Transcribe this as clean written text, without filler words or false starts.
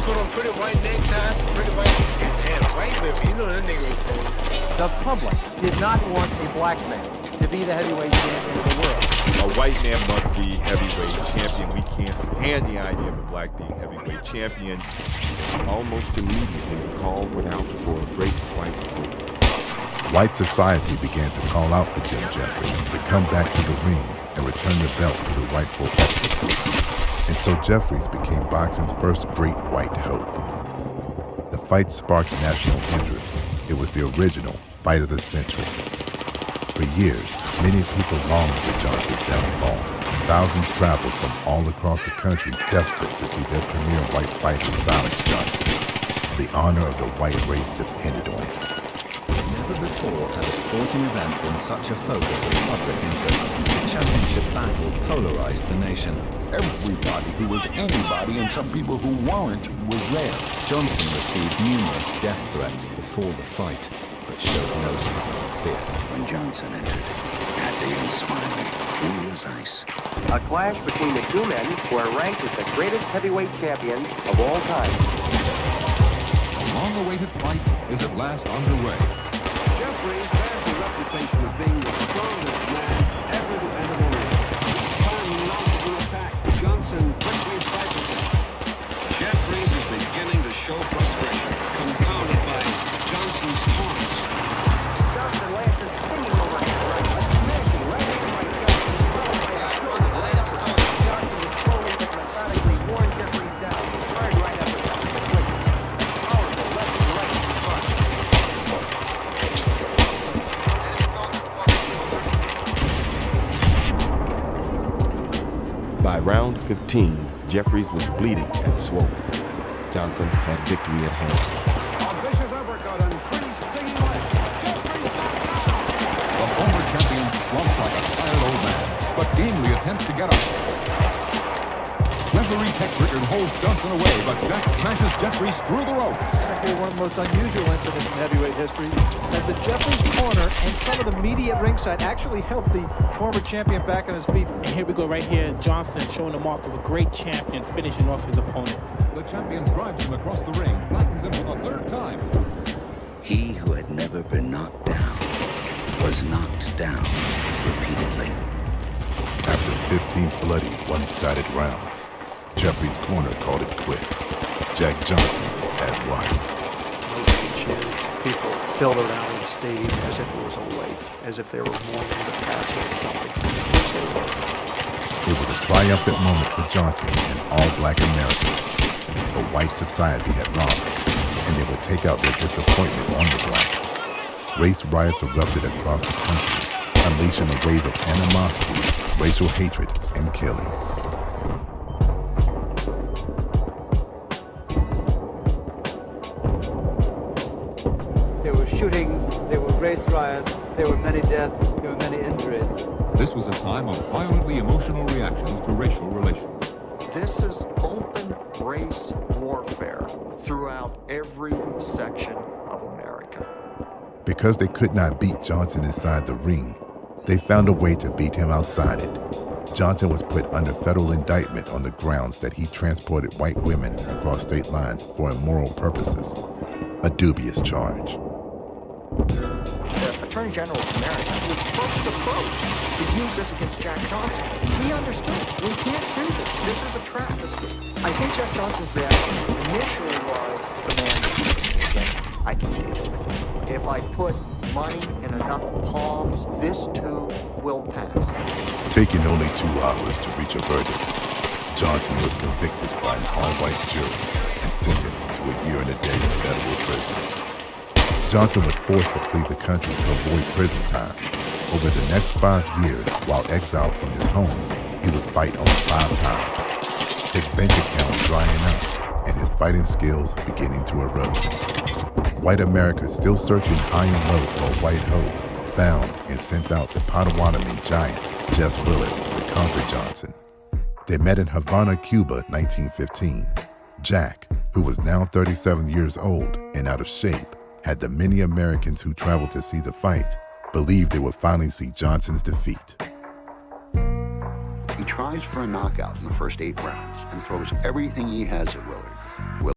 put on pretty white neckties, pretty white, and had white women. You know that nigga was cool. The public did not want a black man to be the heavyweight champion of the world. A white man must be heavyweight champion. We can't stand the idea of a black being heavyweight champion. Almost immediately, the call went out for a great white hope. White society began to call out for Jim Jeffries to come back to the ring and return the belt to the rightful owner. And so Jeffries became boxing's first great white hope. The fight sparked national interest. It was the original fight of the century. For years, many people longed for Johnson's downfall. Thousands traveled from all across the country desperate to see their premier white fighter silence Johnson. The honor of the white race depended on it. Never before had a sporting event been such a focus of public interest. The championship battle polarized the nation. Everybody who was anybody and some people who weren't was there. Johnson received numerous death threats before the fight, but showed no signs of fear. When Johnson entered, happy and smiling, cool as ice. A clash between the two men who are ranked as the greatest heavyweight champions of all time. A long-awaited fight is at last underway. Jeffries has the reputation of being the strongest man ever to enter the ring. Each time he launches an attack, Johnson quickly cycles it. Jeffries is beginning to show frustration, compounded by Johnson's taunts. Johnson lands a stinging overhand right, a smashing right hand by Johnson. Johnson is slowly but methodically worn Jeffries down, hard right after that. Powerful left and right in front. By round 15, Jeffries was bleeding and swollen. Johnson had victory at hand. A vicious uppercut and three stinging lefts. The former champion slumped like a tired old man, but gamely attempts to get up. Referee Tex Rickard holds Johnson away, but Jack smashes Jeffries through the ropes. One of the most unusual incidents in heavyweight history, as the Jeffries corner and some of the media at ringside actually helped the former champion back on his feet. And here we go right here, Johnson showing the mark of a great champion, finishing off his opponent. The champion drives him across the ring, flattens him for the third time. He who had never been knocked down was knocked down repeatedly. After 15 bloody, one-sided rounds, Jeffries' corner called it quits. Jack Johnson had won. Nobody cheered. People filled around the stadium as if it was a wake, as if they were mourning the passing of something, which they were. It was a triumphant moment for Johnson and all black America. But white society had lost, and they would take out their disappointment on the blacks. Race riots erupted across the country, unleashing a wave of animosity, racial hatred, and killings. There were shootings, there were race riots, there were many deaths, there were many injuries. This was a time of violently emotional reactions to racial relations. This is open race warfare throughout every section of America. Because they could not beat Johnson inside the ring, they found a way to beat him outside it. Johnson was put under federal indictment on the grounds that he transported white women across state lines for immoral purposes, a dubious charge. The Attorney General of America was first approached to use this against Jack Johnson. He understood. We can't do this. This is a travesty. I think Jack Johnson's reaction initially was the man I can deal with it. If I put money in enough palms, this too will pass. Taking only 2 hours to reach a verdict, Johnson was convicted by an all-white jury and sentenced to a year and a day in federal prison. Johnson was forced to flee the country to avoid prison time. Over the next 5 years, while exiled from his home, he would fight only 5 times. His bank account drying up and his fighting skills beginning to erode. White America still searching high and low for a white hope, found and sent out the Potawatomi giant, Jess Willard, to conquer Johnson. They met in Havana, Cuba, 1915. Jack, who was now 37 years old and out of shape, had the many Americans who traveled to see the fight believed they would finally see Johnson's defeat. He tries for a knockout in the first 8 rounds and throws everything he has at Willard.